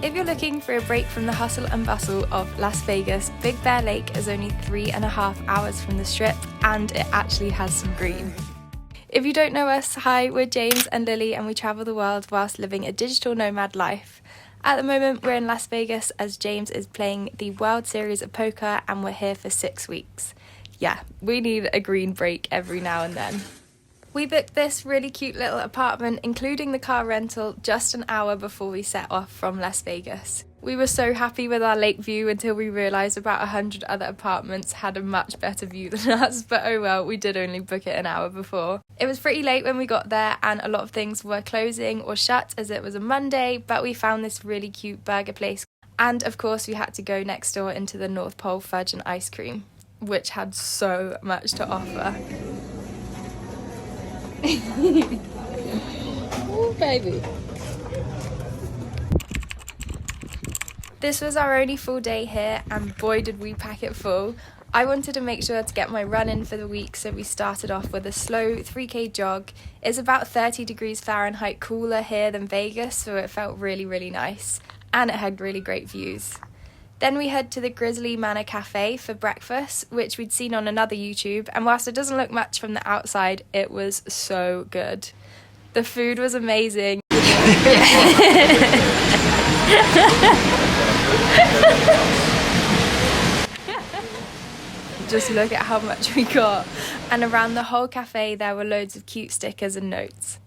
If you're looking for a break from the hustle and bustle of Las Vegas, Big Bear Lake is only 3.5 hours from the Strip, and it actually has some green. If you don't know us, hi, we're James and Lily, and we travel the world whilst living a digital nomad life. At the moment, we're in Las Vegas as James is playing the World Series of Poker, and we're here for 6 weeks. Yeah, we need a green break every now and then. We booked this really cute little apartment, including the car rental, just an hour before we set off from Las Vegas. We were so happy with our lake view until we realised about 100 other apartments had a much better view than us, but oh well, we did only book it an hour before. It was pretty late when we got there and a lot of things were closing or shut as it was a Monday, but we found this really cute burger place. And of course we had to go next door into the North Pole Fudge and Ice Cream, which had so much to offer. Oh, baby. This was our only full day here, and boy did we pack it full. I wanted to make sure to get my run in for the week, so we started off with a slow 3k jog. It's about 30 degrees Fahrenheit cooler here than Vegas, so it felt really nice, and it had really great views. Then we head to the Grizzly Manor Cafe for breakfast, which we'd seen on another YouTube, and whilst it doesn't look much from the outside, it was so good. The food was amazing. Just look at how much we got. And around the whole cafe there were loads of cute stickers and notes.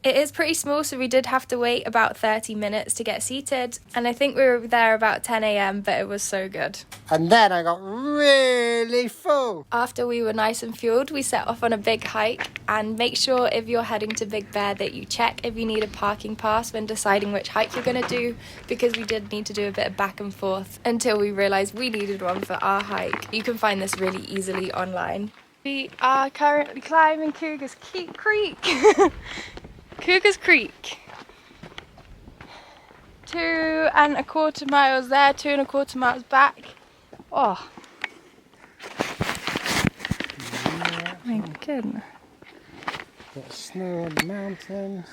It is pretty small, so we did have to wait about 30 minutes to get seated, and I think we were there about 10 a.m, but it was so good. And then I got really full. After we were nice and fueled, we set off on a big hike, and make sure if you're heading to Big Bear that you check if you need a parking pass when deciding which hike you're going to do, because we did need to do a bit of back and forth until we realised we needed one for our hike. You can find this really easily online. We are currently climbing Cougar's Creek. Cougar's Creek. 2.25 miles there, 2.25 miles back. Oh. My goodness. Got snow on the mountains.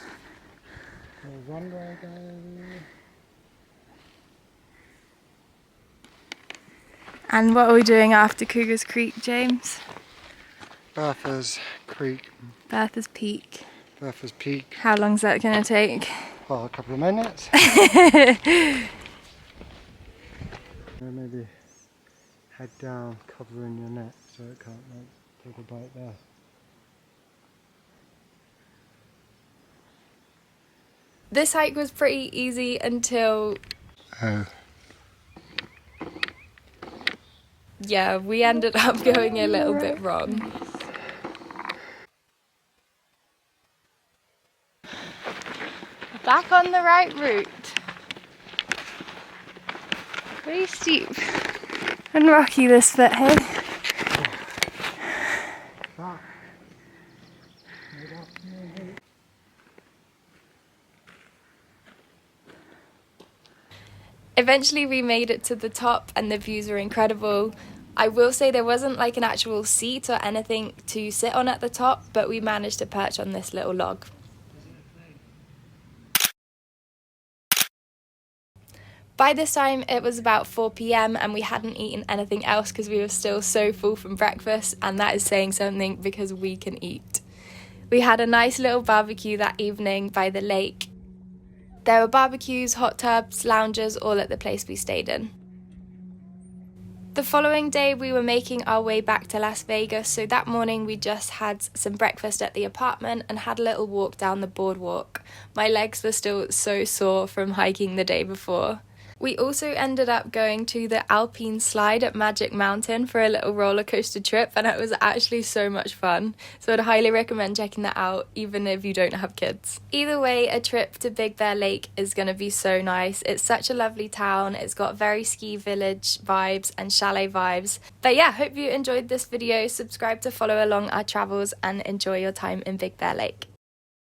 There's one way going. And what are we doing after Cougar's Creek, James? Bertha's Creek. Bertha's Peak. Bertha's Peak. How long's that going to take? Well, a couple of minutes. Maybe head down, covering your neck so it can't take a bite there. This hike was pretty easy until... Yeah, we ended up going a little bit wrong. Back on the right route. Pretty steep and rocky this bit, hey? Eventually we made it to the top and the views were incredible. I will say there wasn't like an actual seat or anything to sit on at the top, but we managed to perch on this little log. By this time it was about 4 p.m. and we hadn't eaten anything else because we were still so full from breakfast, and that is saying something because we can eat. We had a nice little barbecue that evening by the lake. There were barbecues, hot tubs, lounges all at the place we stayed in. The following day we were making our way back to Las Vegas, so that morning we just had some breakfast at the apartment and had a little walk down the boardwalk. My legs were still so sore from hiking the day before. We also ended up going to the Alpine Slide at Magic Mountain for a little roller coaster trip, and it was actually so much fun. So I'd highly recommend checking that out, even if you don't have kids. Either way, a trip to Big Bear Lake is going to be so nice. It's such a lovely town. It's got very ski village vibes and chalet vibes. But yeah, hope you enjoyed this video. Subscribe to follow along our travels and enjoy your time in Big Bear Lake.